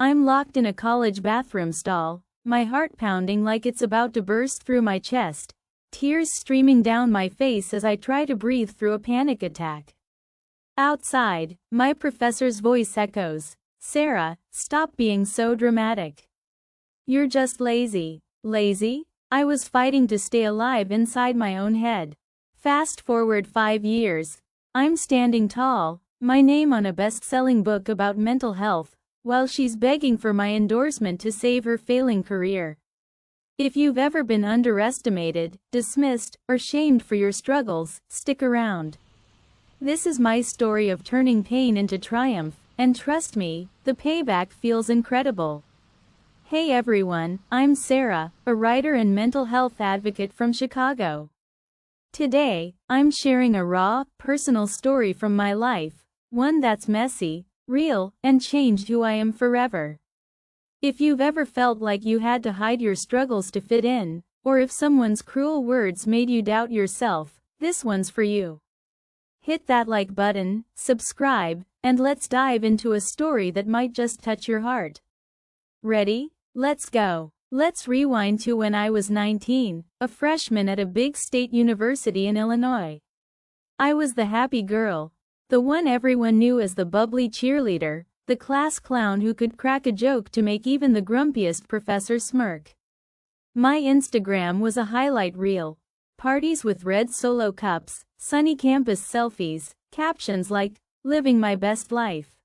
I'm locked in a college bathroom stall, my heart pounding like it's about to burst through my chest, tears streaming down my face as I try to breathe through a panic attack. Outside, my professor's voice echoes, "Sarah, stop being so dramatic. You're just lazy." Lazy? I was fighting to stay alive inside my own head. Fast forward 5 years. I'm standing tall, my name on a best-selling book about mental health, while she's begging for my endorsement to save her failing career. If you've ever been underestimated, dismissed, or shamed for your struggles, stick around. This is my story of turning pain into triumph, and trust me, the payback feels incredible. Hey everyone, I'm Sarah, a writer and mental health advocate from Chicago. Today, I'm sharing a raw, personal story from my life, one that's messy, real, and changed who I am forever. If you've ever felt like you had to hide your struggles to fit in, or if someone's cruel words made you doubt yourself, this one's for you. Hit that like button, subscribe, and let's dive into a story that might just touch your heart. Ready? Let's go. Let's rewind to when I was 19, a freshman at a big state university in Illinois. I was the happy girl, the one everyone knew as the bubbly cheerleader, the class clown who could crack a joke to make even the grumpiest professor smirk. My Instagram was a highlight reel. Parties with red Solo cups, sunny campus selfies, captions like, "Living my best life."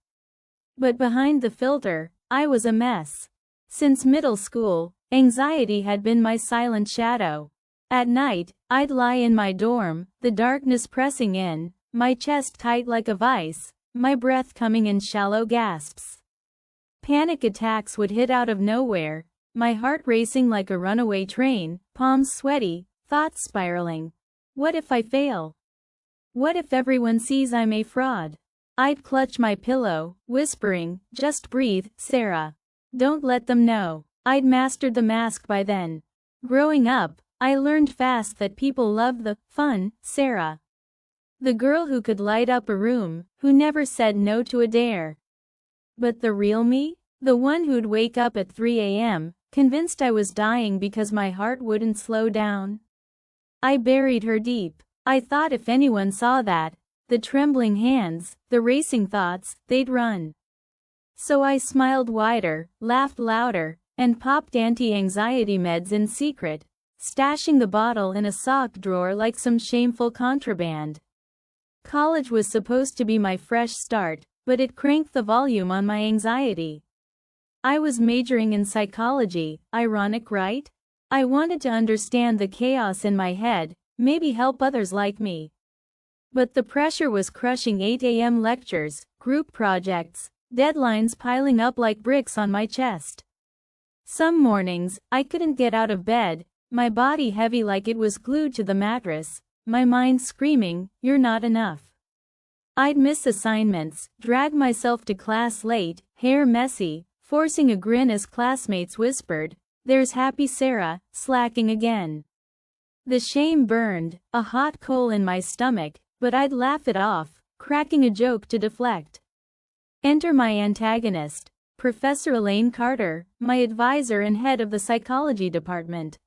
But behind the filter, I was a mess. Since middle school, anxiety had been my silent shadow. At night, I'd lie in my dorm, the darkness pressing in, my chest tight like a vice, my breath coming in shallow gasps. Panic attacks would hit out of nowhere, my heart racing like a runaway train, palms sweaty, thoughts spiraling. What if I fail? What if everyone sees I'm a fraud? I'd clutch my pillow, whispering, "Just breathe, Sarah. Don't let them know." I'd mastered the mask by then. Growing up, I learned fast that people loved the fun Sarah. The girl who could light up a room, who never said no to a dare. But the real me? The one who'd wake up at 3 a.m., convinced I was dying because my heart wouldn't slow down. I buried her deep. I thought if anyone saw that, the trembling hands, the racing thoughts, they'd run. So I smiled wider, laughed louder, and popped anti-anxiety meds in secret, stashing the bottle in a sock drawer like some shameful contraband. College was supposed to be my fresh start, but it cranked the volume on my anxiety. I was majoring in psychology, ironic, right? I wanted to understand the chaos in my head, maybe help others like me. But the pressure was crushing. 8 a.m. lectures, group projects, deadlines piling up like bricks on my chest. Some mornings, I couldn't get out of bed, my body heavy like it was glued to the mattress, my mind screaming, "You're not enough." I'd miss assignments, drag myself to class late, hair messy, forcing a grin as classmates whispered, "There's happy Sarah, slacking again." The shame burned, a hot coal in my stomach, but I'd laugh it off, cracking a joke to deflect. Enter my antagonist, Professor Elaine Carter, my advisor and head of the psychology department.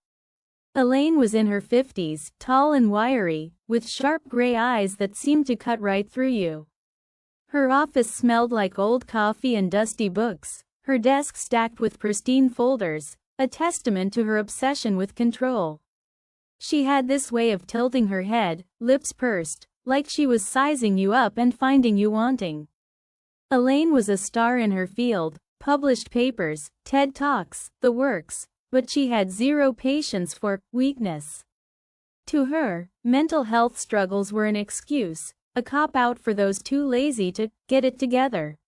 Elaine was in her 50s, tall and wiry, with sharp gray eyes that seemed to cut right through you. Her office smelled like old coffee and dusty books, her desk stacked with pristine folders, a testament to her obsession with control. She had this way of tilting her head, lips pursed, like she was sizing you up and finding you wanting. Elaine was a star in her field, published papers, TED Talks, the works, but she had zero patience for weakness. To her, mental health struggles were an excuse, a cop-out for those too lazy to get it together.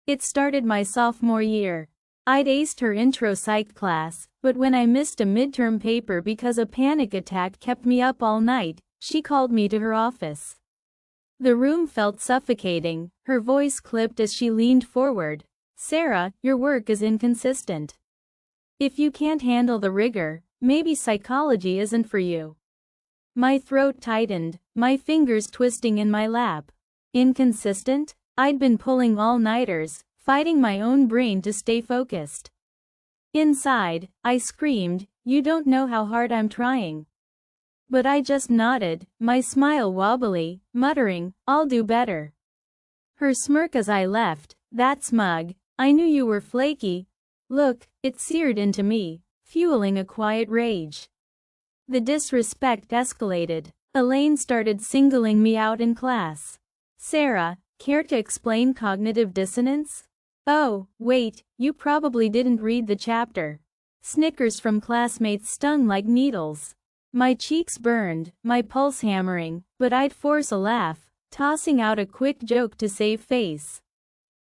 It started my sophomore year. I'd aced her intro psych class, but when I missed a midterm paper because a panic attack kept me up all night, she called me to her office. The room felt suffocating, her voice clipped as she leaned forward. "Sarah, your work is inconsistent. If you can't handle the rigor, maybe psychology isn't for you." My throat tightened, my fingers twisting in my lap. Inconsistent? I'd been pulling all-nighters, fighting my own brain to stay focused. Inside, I screamed, "You don't know how hard I'm trying." But I just nodded, my smile wobbly, muttering, "I'll do better." Her smirk as I left, "That smug, I knew you were flaky." Look, it seared into me, fueling a quiet rage. The disrespect escalated. Elaine started singling me out in class. "Sarah, care to explain cognitive dissonance?" "Oh, wait, you probably didn't read the chapter." Snickers from classmates stung like needles. My cheeks burned, my pulse hammering, but I'd force a laugh, tossing out a quick joke to save face.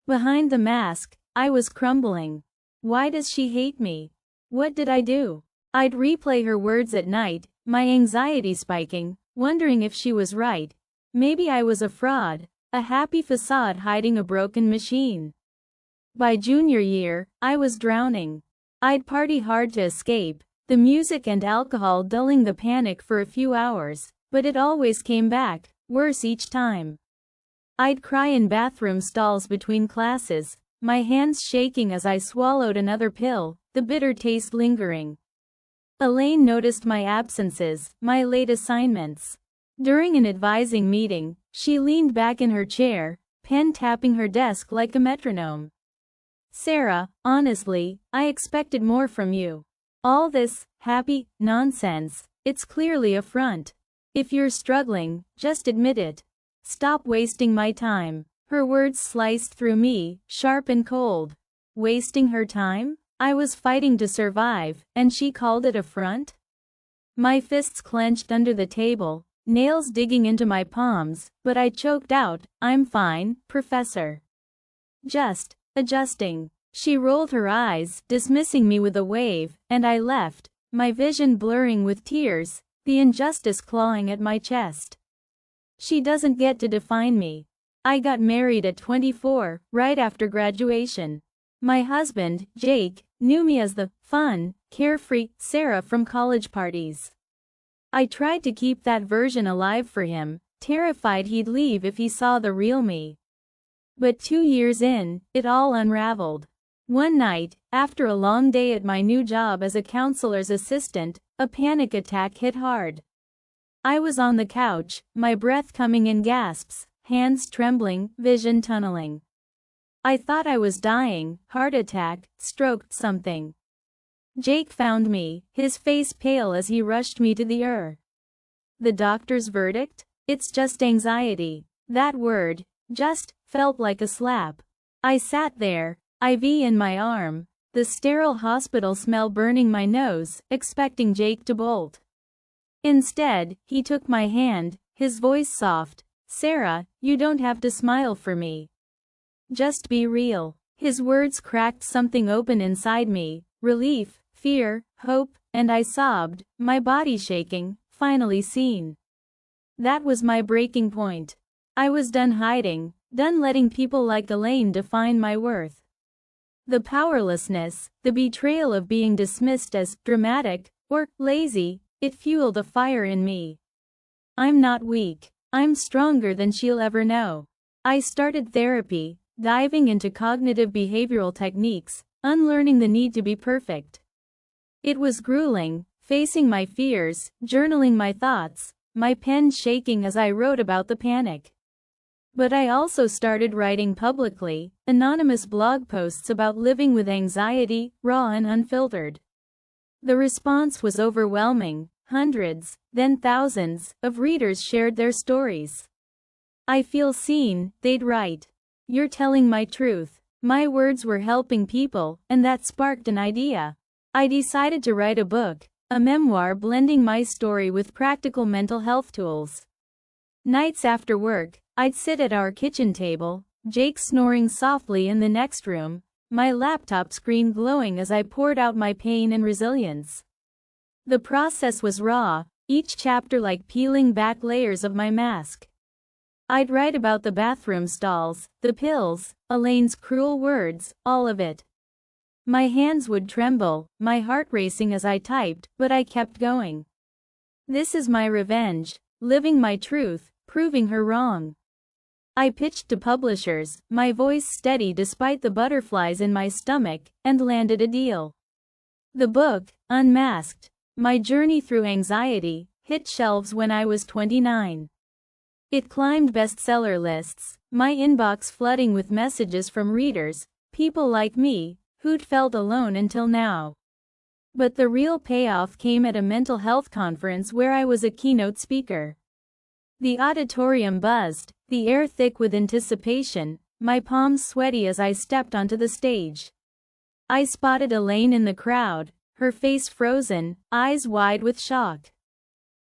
Behind the mask, I was crumbling. Why does she hate me? What did I do? I'd replay her words at night, my anxiety spiking, wondering if she was right. Maybe I was a fraud, a happy facade hiding a broken machine. By junior year, I was drowning. I'd party hard to escape, the music and alcohol dulling the panic for a few hours, but it always came back, worse each time. I'd cry in bathroom stalls between classes, my hands shaking as I swallowed another pill, the bitter taste lingering. Elaine noticed my absences, my late assignments. During an advising meeting, she leaned back in her chair, pen tapping her desk like a metronome. "Sarah, honestly, I expected more from you. All this happy nonsense, it's clearly a front. If you're struggling, just admit it. Stop wasting my time." Her words sliced through me, sharp and cold. Wasting her time? I was fighting to survive, and she called it a front? My fists clenched under the table, nails digging into my palms, but I choked out, "I'm fine, Professor. Just adjusting." She rolled her eyes, dismissing me with a wave, and I left, my vision blurring with tears, the injustice clawing at my chest. She doesn't get to define me. I got married at 24, right after graduation. My husband, Jake, knew me as the fun, carefree Sarah from college parties. I tried to keep that version alive for him, terrified he'd leave if he saw the real me. But 2 years in, it all unraveled. One night, after a long day at my new job as a counselor's assistant, a panic attack hit hard. I was on the couch, my breath coming in gasps, hands trembling, vision tunneling. I thought I was dying, heart attack, stroke, something. Jake found me, his face pale as he rushed me to the ER. The doctor's verdict? It's just anxiety. That word, just, felt like a slap. I sat there, IV in my arm, the sterile hospital smell burning my nose, expecting Jake to bolt. Instead, he took my hand, his voice soft. "Sarah, you don't have to smile for me. Just be real." His words cracked something open inside me, relief, fear, hope, and I sobbed, my body shaking, finally seen. That was my breaking point. I was done hiding, done letting people like Elaine define my worth. The powerlessness, the betrayal of being dismissed as dramatic or lazy, it fueled a fire in me. I'm not weak. I'm stronger than she'll ever know. I started therapy, diving into cognitive behavioral techniques, unlearning the need to be perfect. It was grueling, facing my fears, journaling my thoughts, my pen shaking as I wrote about the panic. But I also started writing publicly, anonymous blog posts about living with anxiety, raw and unfiltered. The response was overwhelming. Hundreds, then thousands, of readers shared their stories. "I feel seen," they'd write. "You're telling my truth." My words were helping people, and that sparked an idea. I decided to write a book, a memoir blending my story with practical mental health tools. Nights after work, I'd sit at our kitchen table, Jake snoring softly in the next room, my laptop screen glowing as I poured out my pain and resilience. The process was raw, each chapter like peeling back layers of my mask. I'd write about the bathroom stalls, the pills, Elaine's cruel words, all of it. My hands would tremble, my heart racing as I typed, but I kept going. This is my revenge, living my truth, proving her wrong. I pitched to publishers, my voice steady despite the butterflies in my stomach, and landed a deal. The book, Unmasked, My Journey Through Anxiety, hit shelves when I was 29. It climbed bestseller lists, my inbox flooding with messages from readers, people like me, who'd felt alone until now. But the real payoff came at a mental health conference where I was a keynote speaker. The auditorium buzzed, the air thick with anticipation, my palms sweaty as I stepped onto the stage. I spotted Elaine in the crowd, her face frozen, eyes wide with shock.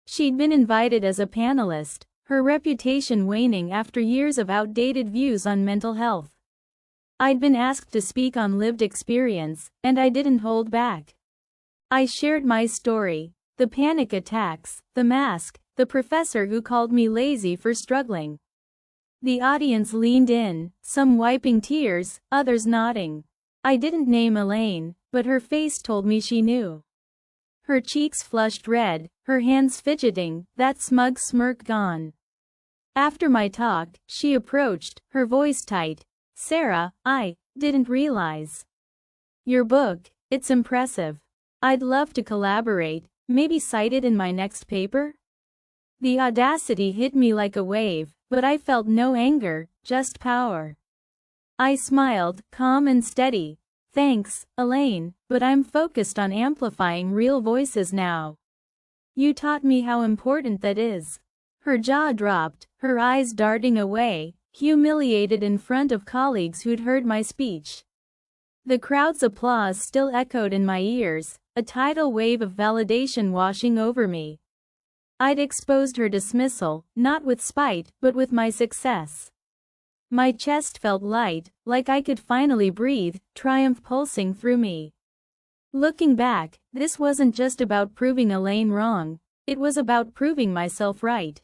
She'd been invited as a panelist, her reputation waning after years of outdated views on mental health. I'd been asked to speak on lived experience, and I didn't hold back. I shared my story, the panic attacks, the mask, the professor who called me lazy for struggling. The audience leaned in, some wiping tears, others nodding. I didn't name Elaine, but her face told me she knew. Her cheeks flushed red, her hands fidgeting, that smug smirk gone. After my talk, she approached, her voice tight. "Sarah, I didn't realize. Your book, it's impressive. I'd love to collaborate, maybe cite it in my next paper?" The audacity hit me like a wave, but I felt no anger, just power. I smiled, calm and steady. "Thanks, Elaine, but I'm focused on amplifying real voices now. You taught me how important that is." Her jaw dropped, her eyes darting away, humiliated in front of colleagues who'd heard my speech. The crowd's applause still echoed in my ears, a tidal wave of validation washing over me. I'd exposed her dismissal, not with spite, but with my success. My chest felt light, like I could finally breathe, triumph pulsing through me. Looking back, this wasn't just about proving Elaine wrong, it was about proving myself right.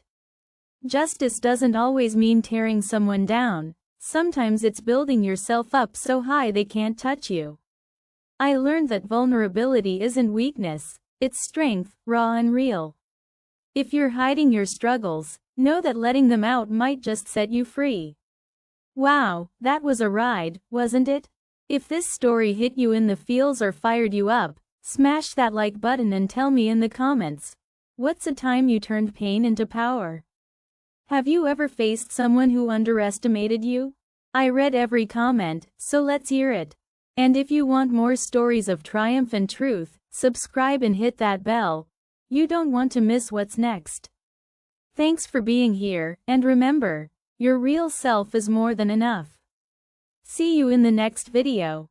Justice doesn't always mean tearing someone down, sometimes it's building yourself up so high they can't touch you. I learned that vulnerability isn't weakness, it's strength, raw and real. If you're hiding your struggles, know that letting them out might just set you free. Wow, that was a ride, wasn't it? If this story hit you in the feels or fired you up, smash that like button and tell me in the comments. What's a time you turned pain into power? Have you ever faced someone who underestimated you? I read every comment, so let's hear it. And if you want more stories of triumph and truth, subscribe and hit that bell. You don't want to miss what's next. Thanks for being here, and remember, your real self is more than enough. See you in the next video.